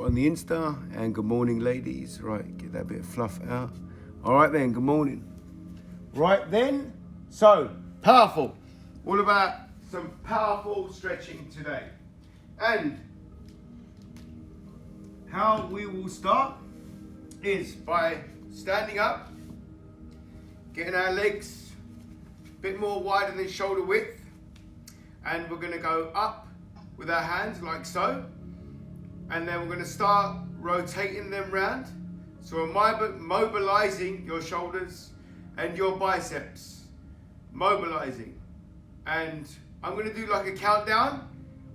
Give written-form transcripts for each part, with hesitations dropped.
On the Insta, and good morning, ladies. Right, get that bit of fluff out. All right then, good morning. Right then, so powerful. All about some powerful stretching today. And how we will start is by standing up, getting our legs a bit more wider than shoulder width, and we're going to go up with our hands like so. And then we're going to start rotating them round. So we're mobilizing your shoulders and your biceps. Mobilizing. And I'm going to do like a countdown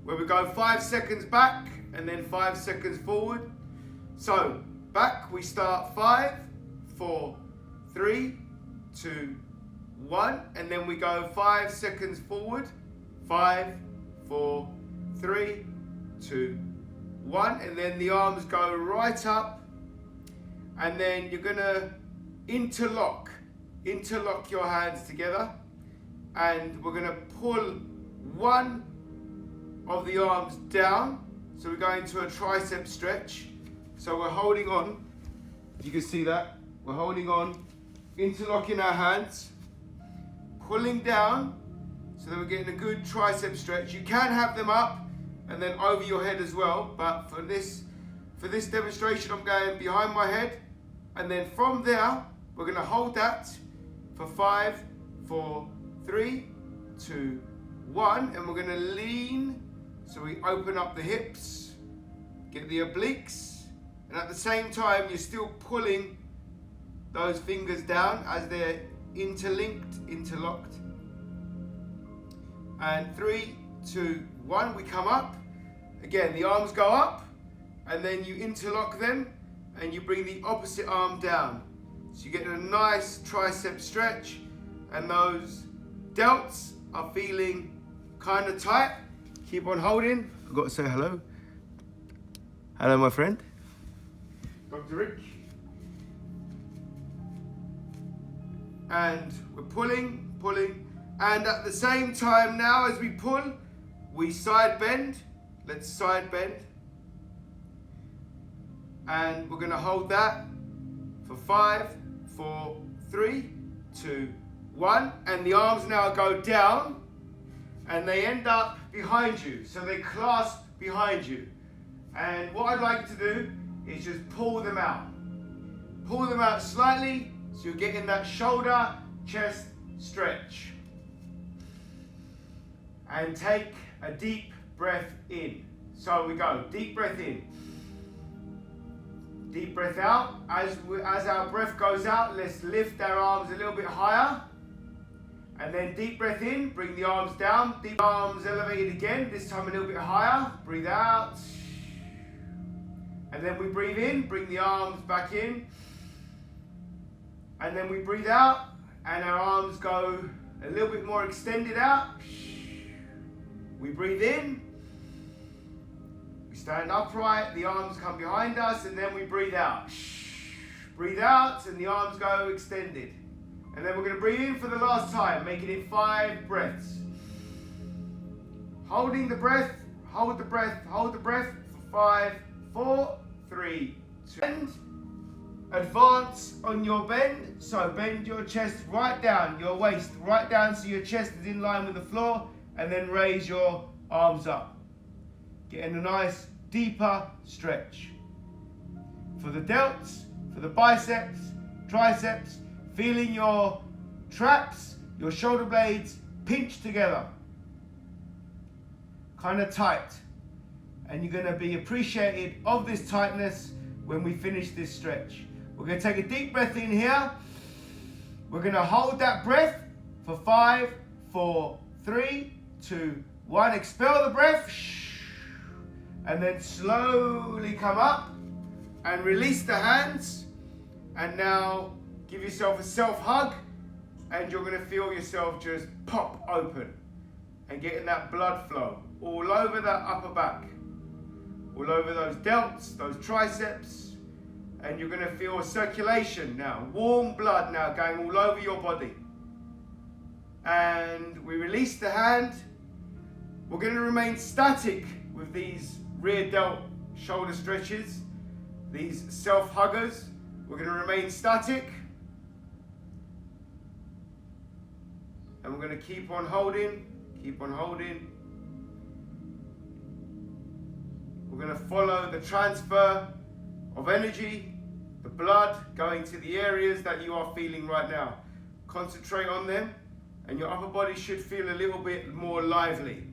where we go 5 seconds back and then 5 seconds forward. So back we start 5, 4, 3, 2, 1. And then we go 5 seconds forward. 5, 4, 3, 2, 1, and then the arms go right up, and then you're gonna interlock your hands together, and we're gonna pull one of the arms down. So we're going to a tricep stretch. So we're holding on, you can see that, we're holding on, interlocking our hands, pulling down, so that we're getting a good tricep stretch. You can have them up and then over your head as well, but for this demonstration I'm going behind my head, and then from there we're going to hold that for 5, 4, 3, 2, 1, and we're going to lean, so we open up the hips, get the obliques, and at the same time you're still pulling those fingers down as they're interlocked, and 3, 2, 1, we come up. Again, the arms go up, and then you interlock them, and you bring the opposite arm down. So you get a nice tricep stretch, and those delts are feeling kind of tight. Keep on holding. I've got to say hello. Hello, my friend. Dr. Rick. And we're pulling, and at the same time now as we pull, we side bend. Let's side bend. And we're going to hold that for 5, 4, 3, 2, 1. And the arms now go down and they end up behind you. So they clasp behind you. And what I'd like to do is just pull them out. Pull them out slightly so you're getting that shoulder, chest stretch. And take a deep breath in. So we go, deep breath in. Deep breath out. As our breath goes out, let's lift our arms a little bit higher. And then deep breath in, bring the arms down. Deep arms elevated again, this time a little bit higher. Breathe out. And then we breathe in, bring the arms back in. And then we breathe out, and our arms go a little bit more extended out. We breathe in, we stand upright, the arms come behind us, and then we breathe out. Breathe out, and the arms go extended. And then we're going to breathe in for the last time, making it 5 breaths. Holding the breath, hold the breath, hold the breath for 5, 4, 3, 2. And advance on your bend, so bend your chest right down, your waist right down so your chest is in line with the floor. And then raise your arms up. Getting a nice deeper stretch. For the delts, for the biceps, triceps, feeling your traps, your shoulder blades pinch together. Kind of tight. And you're going to be appreciated of this tightness when we finish this stretch. We're going to take a deep breath in here. We're going to hold that breath for 5, 4, 3, 2, 1. Expel the breath, and then slowly come up and release the hands. And now give yourself a self hug, and you're going to feel yourself just pop open and getting that blood flow all over that upper back, all over those delts, those triceps, and you're going to feel a circulation now, warm blood now going all over your body. And we release the hand. We're going to remain static with these rear delt shoulder stretches, these self-huggers. We're going to remain static. And we're going to keep on holding, keep on holding. We're going to follow the transfer of energy, the blood going to the areas that you are feeling right now. Concentrate on them and your upper body should feel a little bit more lively.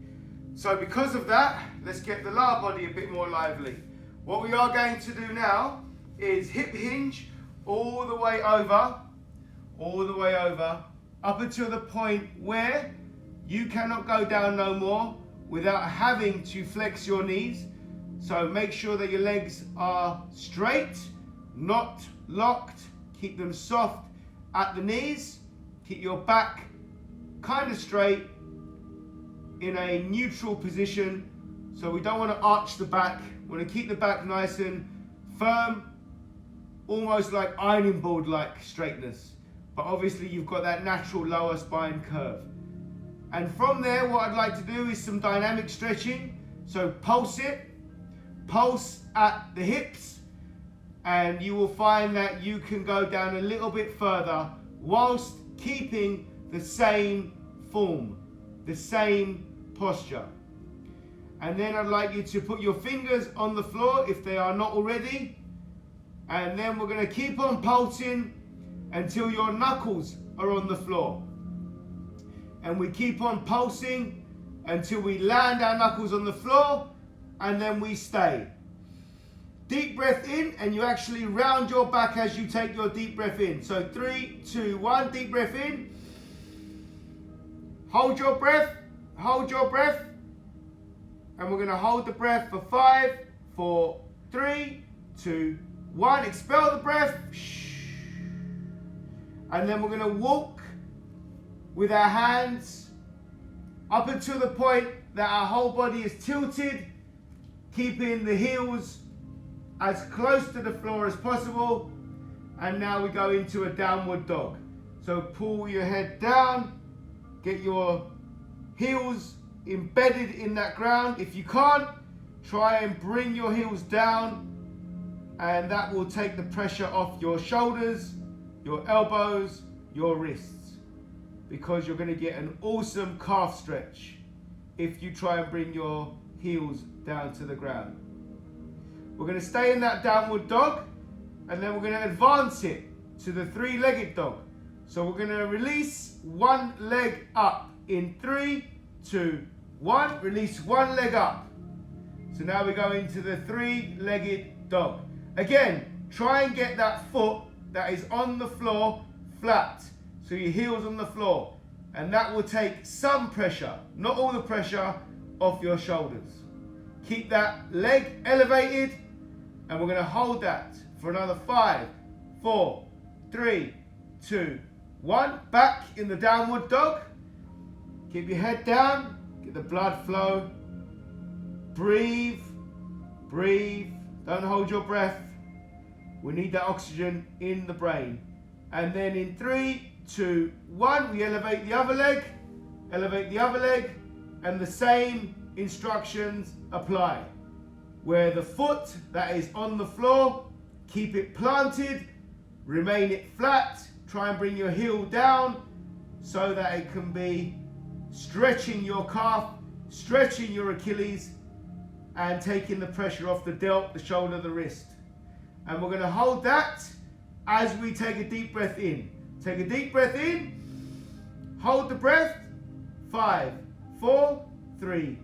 So because of that, let's get the lower body a bit more lively. What we are going to do now is hip hinge all the way over, up until the point where you cannot go down no more without having to flex your knees. So make sure that your legs are straight, not locked. Keep them soft at the knees. Keep your back kind of straight in a neutral position. So we don't want to arch the back. We want to keep the back nice and firm, almost like ironing board like straightness. But obviously you've got that natural lower spine curve. And from there, what I'd like to do is some dynamic stretching. So pulse it, pulse at the hips, and you will find that you can go down a little bit further whilst keeping the same form, the same posture. And then I'd like you to put your fingers on the floor if they are not already. And then we're going to keep on pulsing until your knuckles are on the floor. And we keep on pulsing until we land our knuckles on the floor, and then we stay. Deep breath in, and you actually round your back as you take your deep breath in. So 3, 2, 1, deep breath in. Hold your breath, hold your breath. And we're going to hold the breath for 5, 4, 3, 2, 1. Expel the breath. And then we're going to walk with our hands up until the point that our whole body is tilted, keeping the heels as close to the floor as possible. And now we go into a downward dog. So pull your head down, get your heels embedded in that ground. If you can't, try and bring your heels down, and that will take the pressure off your shoulders, your elbows, your wrists, because you're going to get an awesome calf stretch if you try and bring your heels down to the ground. We're going to stay in that downward dog, and then we're going to advance it to the three-legged dog. So we're going to release one leg up in 3, 2, 1. Release one leg up. So now we go into the three-legged dog. Again, try and get that foot that is on the floor flat. So your heel's on the floor. And that will take some pressure, not all the pressure, off your shoulders. Keep that leg elevated, and we're going to hold that for another 5, 4, 3, 2, 1. Back in the downward dog. Keep your head down, get the blood flow. Breathe, breathe. Don't hold your breath. We need that oxygen in the brain. And then in 3, 2, 1, we elevate the other leg, and the same instructions apply. Where the foot that is on the floor, keep it planted, remain it flat, try and bring your heel down so that it can be stretching your calf, stretching your Achilles, and taking the pressure off the delt, the shoulder, the wrist. And we're going to hold that as we take a deep breath in. Take a deep breath in, hold the breath, 5, 4, 3,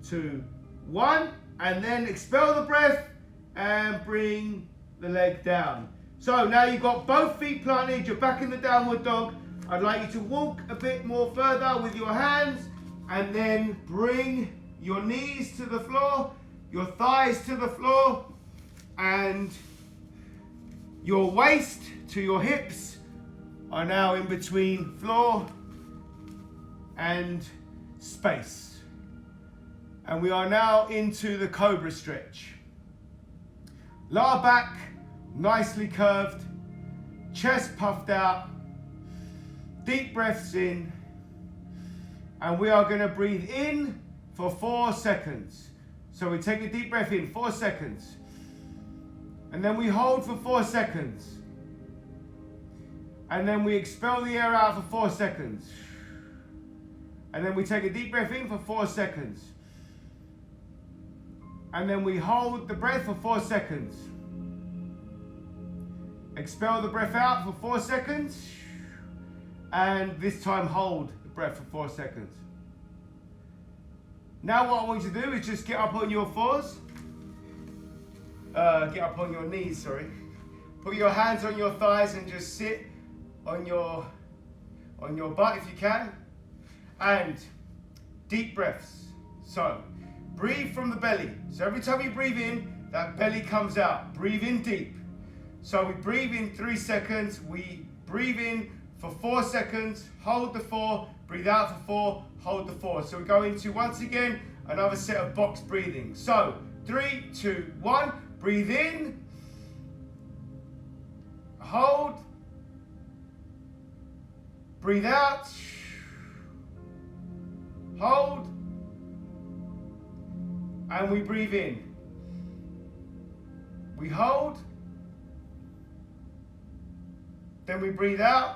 2, 1, and then expel the breath and bring the leg down. So now you've got both feet planted, you're back in the downward dog. I'd like you to walk a bit more further with your hands, and then bring your knees to the floor, your thighs to the floor, and your waist to your hips are now in between floor and space. And we are now into the Cobra Stretch. Lower back nicely curved, chest puffed out, deep breaths in, and we are going to breathe in for 4 seconds. So we take a deep breath in, 4 seconds. And then we hold for 4 seconds. And then we expel the air out for 4 seconds. And then we take a deep breath in for 4 seconds. And then we hold the breath for 4 seconds. Expel the breath out for 4 seconds. And this time hold the breath for 4 seconds. Now what I want you to do is just get up on your fours. Get up on your knees, sorry. Put your hands on your thighs and just sit on your butt if you can. And deep breaths. So breathe from the belly. So every time you breathe in, that belly comes out. Breathe in deep. So we breathe in 3 seconds. We breathe in for 4 seconds. Hold the 4. Breathe out for 4. Hold the 4. So we go into, once again, another set of box breathing. So 3, 2, 1. Breathe in. Hold. Breathe out. Hold. And we breathe in. We hold. Then we breathe out.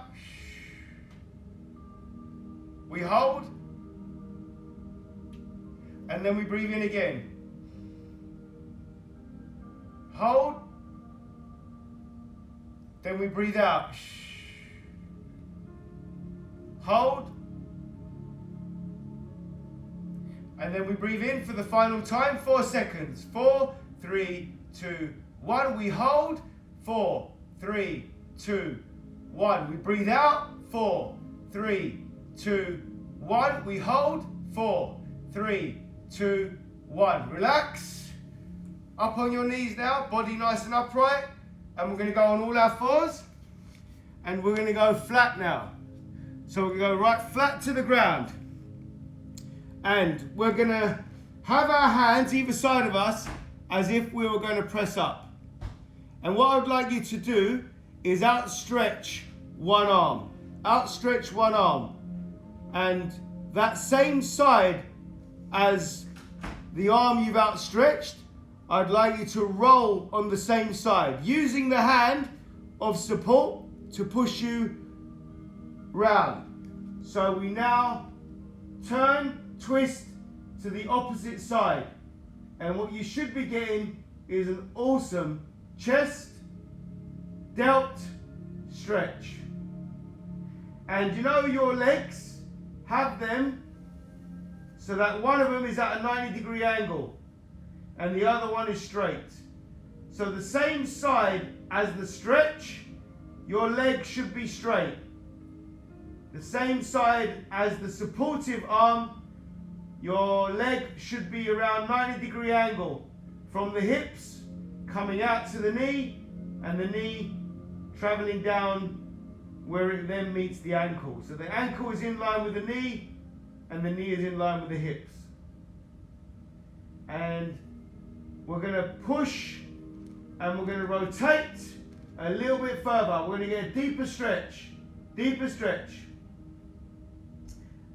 We hold. And then we breathe in again. Hold. Then we breathe out. Hold. And then we breathe in for the final time, 4 seconds. 4, 3, 2, 1. We hold. 4, 3, 2, 1. We breathe out. 4, 3, 2, 1. We hold. 4, 3, 2, 1. Relax. Up on your knees now, body nice and upright. And we're going to go on all our fours. And we're going to go flat now. So we're going to go right flat to the ground. And we're going to have our hands either side of us as if we were going to press up. And what I would like you to do is outstretch one arm. Outstretch one arm. And that same side as the arm you've outstretched, I'd like you to roll on the same side, using the hand of support to push you round. So we now turn, twist to the opposite side. And what you should be getting is an awesome chest delt stretch. And you know your legs have them so that one of them is at a 90-degree angle and the other one is straight. So the same side as the stretch, your leg should be straight. The same side as the supportive arm, your leg should be around 90-degree angle from the hips coming out to the knee and the knee traveling down where it then meets the ankle. So the ankle is in line with the knee and the knee is in line with the hips. And we're going to push and we're going to rotate a little bit further. We're going to get a deeper stretch, deeper stretch.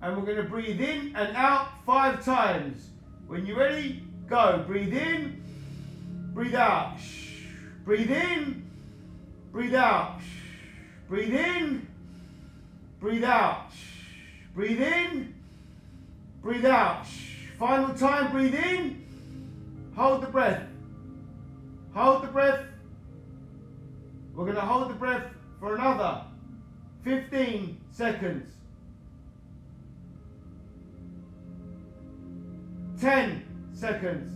And we're going to breathe in and out 5 times. When you're ready, go. Breathe in, breathe out. Breathe in, breathe out. Breathe in, breathe out. Breathe in, breathe out. Final time, breathe in. Hold the breath. Hold the breath. We're going to hold the breath for another 15 seconds. 10 seconds.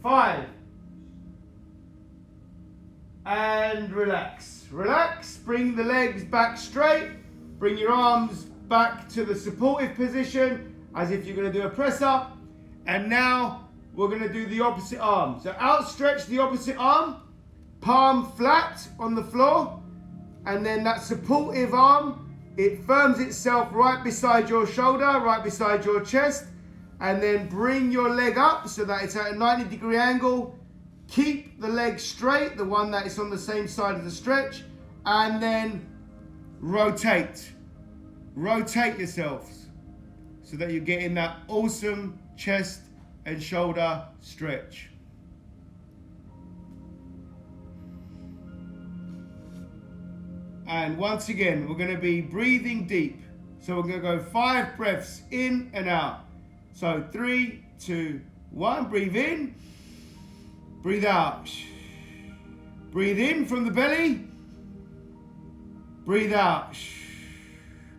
5. And relax. Relax. Bring the legs back straight. Bring your arms back to the supportive position as if you're going to do a press up. And now we're going to do the opposite arm. So outstretch the opposite arm. Palm flat on the floor. And then that supportive arm, it firms itself right beside your shoulder, right beside your chest. And then bring your leg up so that it's at a 90-degree angle. Keep the leg straight, the one that is on the same side of the stretch. And then rotate. Rotate yourselves. so that you're getting that awesome chest and shoulder stretch. And once again, we're going to be breathing deep. So we're going to go 5 breaths in and out. So 3, 2, 1. Breathe in. Breathe out. Breathe in from the belly. Breathe out.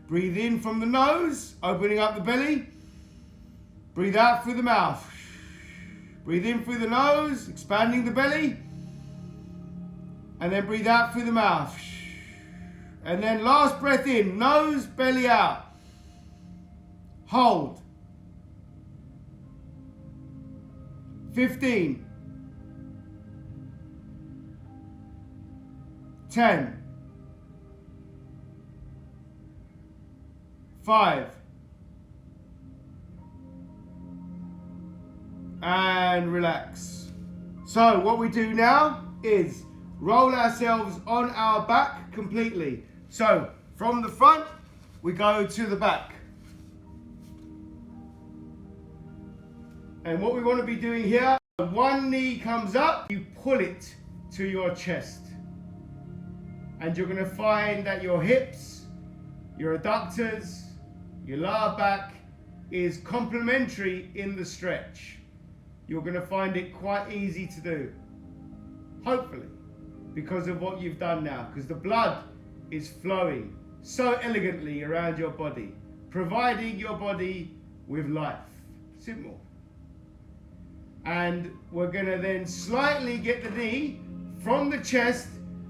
Breathe in from the nose, opening up the belly. Breathe out through the mouth. Breathe in through the nose, expanding the belly. And then breathe out through the mouth. And then last breath in, nose, belly out. Hold. 15. 10. 5. And relax. So what we do now is roll ourselves on our back completely. So from the front, we go to the back. And what we want to be doing here, one knee comes up, you pull it to your chest. And you're going to find that your hips, your adductors, your lower back is complementary in the stretch. You're going to find it quite easy to do. Hopefully, because of what you've done now. Because the blood is flowing so elegantly around your body, providing your body with life. Simple. And we're going to then slightly get the knee from the chest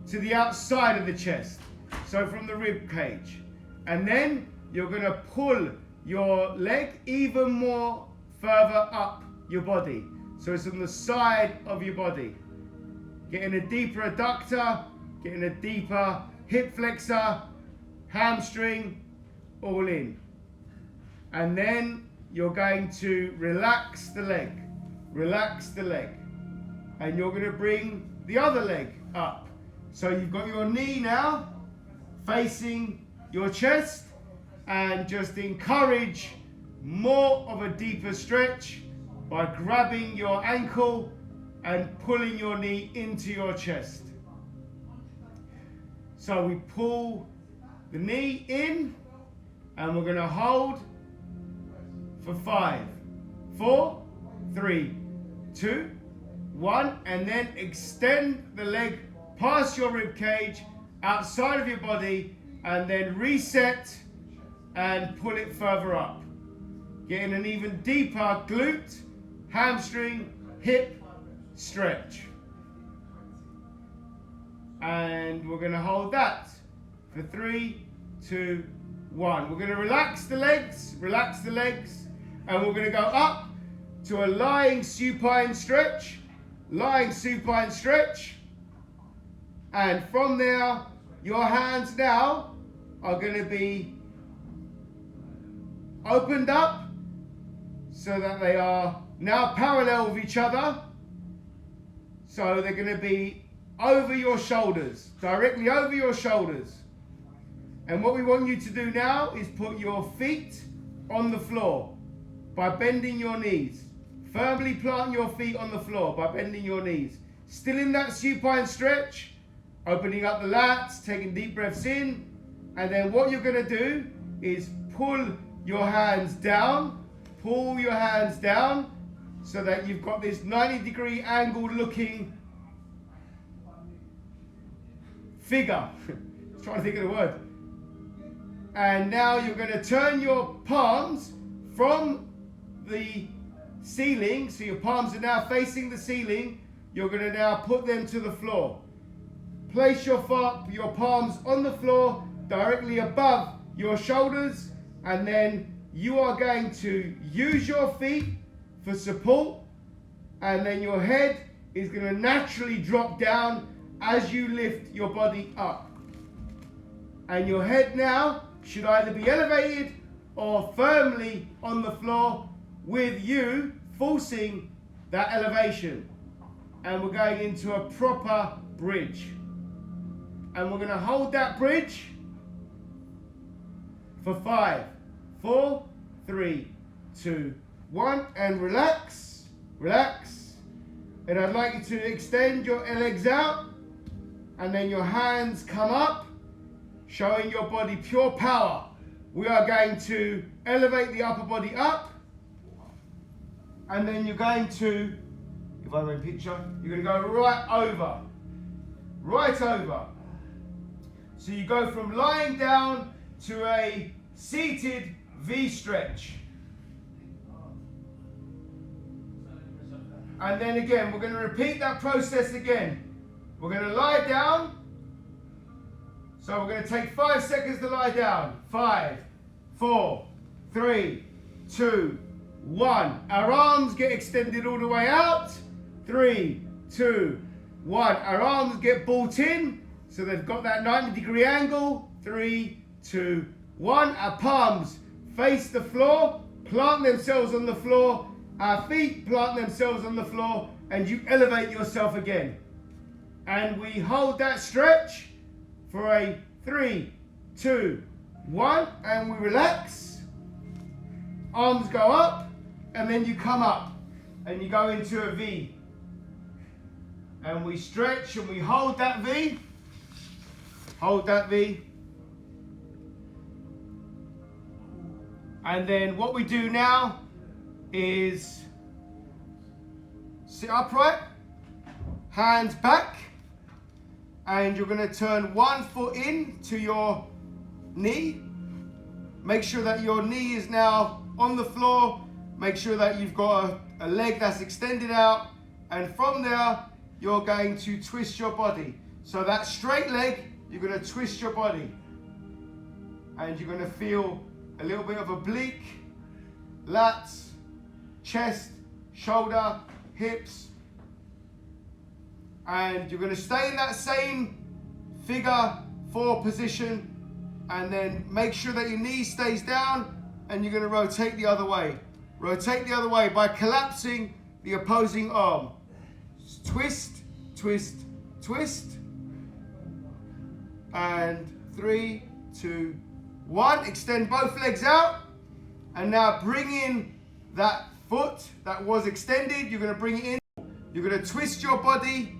to the outside of the chest. So from the rib cage. And then you're going to pull your leg even more further up your body. So it's on the side of your body. Getting a deeper adductor, getting a deeper hip flexor, hamstring, all in. And then you're going to relax the leg. Relax the leg. And you're going to bring the other leg up. So you've got your knee now facing your chest, and just encourage more of a deeper stretch by grabbing your ankle and pulling your knee into your chest. So we pull the knee in and we're going to hold for 5, 4, 3, 2, 1, and then extend the leg past your rib cage, outside of your body, and then reset and pull it further up. Getting an even deeper glute, hamstring, hip stretch. And we're going to hold that for 3, 2, 1. We're going to relax the legs, and we're going to go up to a lying supine stretch, and from there, your hands now are going to be opened up so that they are now parallel with each other. So they're going to be over your shoulders, directly over your shoulders. And what we want you to do now is put your feet on the floor by bending your knees. Firmly plant your feet on the floor by bending your knees. Still in that supine stretch, opening up the lats, taking deep breaths in. And then what you're going to do is pull your hands down, so that you've got this 90-degree angle looking figure. I was trying to think of the word. And now you're going to turn your palms from the ceiling, so your palms are now facing the ceiling. You're going to now put them to the floor. Place your palms on the floor directly above your shoulders, and then you are going to use your feet for support, and then your head is going to naturally drop down as you lift your body up. And your head now should either be elevated or firmly on the floor, with you forcing that elevation. And we're going into a proper bridge. And we're going to hold that bridge for 5, 4, 3, 2, 1, and relax, relax. And I'd like you to extend your legs out, and then your hands come up, showing your body pure power. We are going to elevate the upper body up, and then you're going to, if I'm in picture, you're going to go right over, right over. So you go from lying down to a seated V stretch. And then again, we're going to repeat that process again. We're going to lie down. So we're going to take 5 seconds to lie down. 5, 4, 3, 2, 1. Our arms get extended all the way out. 3, 2, 1. Our arms get brought in. So they've got that 90-degree angle. 3, 2, 1. Our palms face the floor, plant themselves on the floor. Our feet plant themselves on the floor, and you elevate yourself again. And we hold that stretch for a 3, 2, 1, and we relax. Arms go up, and then you come up, and you go into a V. And we stretch, and we hold that V. Hold that V. And then what we do now is sit upright, hands back, and you're going to turn one foot in to your knee. Make sure that your knee is now on the floor. Make sure that you've got a leg that's extended out, and from there you're going to twist your body. So that straight leg, you're going to twist your body, and you're going to feel a little bit of oblique, lats, chest, shoulder, hips, and you're going to stay in that same figure 4 position, and then make sure that your knee stays down, and you're going to rotate the other way. Rotate the other way by collapsing the opposing arm. Twist, twist, twist, and 3, 2, 1. Extend both legs out, and now bring in that foot that was extended. You're going to bring it in. You're going to twist your body,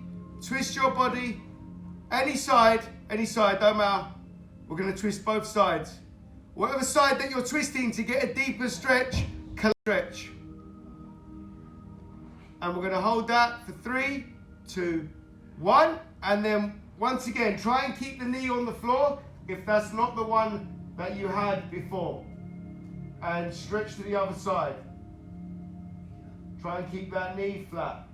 any side, don't matter. We're going to twist both sides. Whatever side that you're twisting to get a deeper stretch, stretch. And we're going to hold that for 3, 2, 1. And then once again, try and keep the knee on the floor if that's not the one that you had before. And stretch to the other side. Try and keep that knee flat.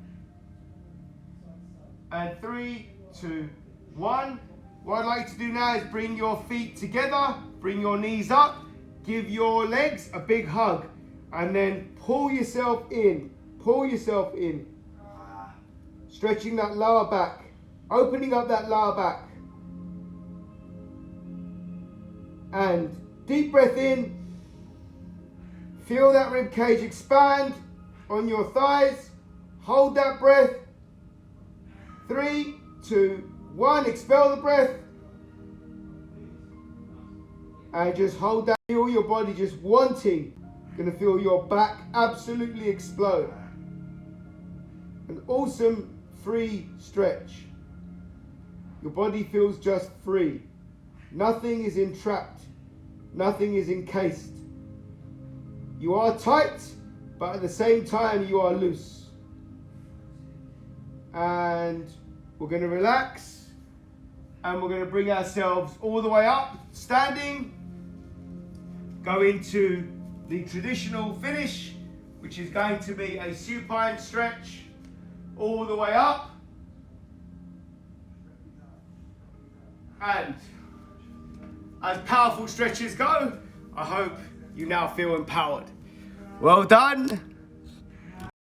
And 3, 2, 1. What I'd like to do now is bring your feet together, bring your knees up, give your legs a big hug, and then pull yourself in, stretching that lower back, opening up that lower back. And deep breath in, feel that rib cage expand on your thighs, hold that breath. 3, 2, 1, expel the breath, and just hold that. Feel your body just wanting. You're going to feel your back absolutely explode. An awesome free stretch. Your body feels just free. Nothing is entrapped. Nothing is encased. You are tight, but at the same time you are loose. And we're going to relax. And we're going to bring ourselves all the way up, standing, go into the traditional finish, which is going to be a supine stretch, all the way up. And as powerful stretches go, I hope you now feel empowered. Well done.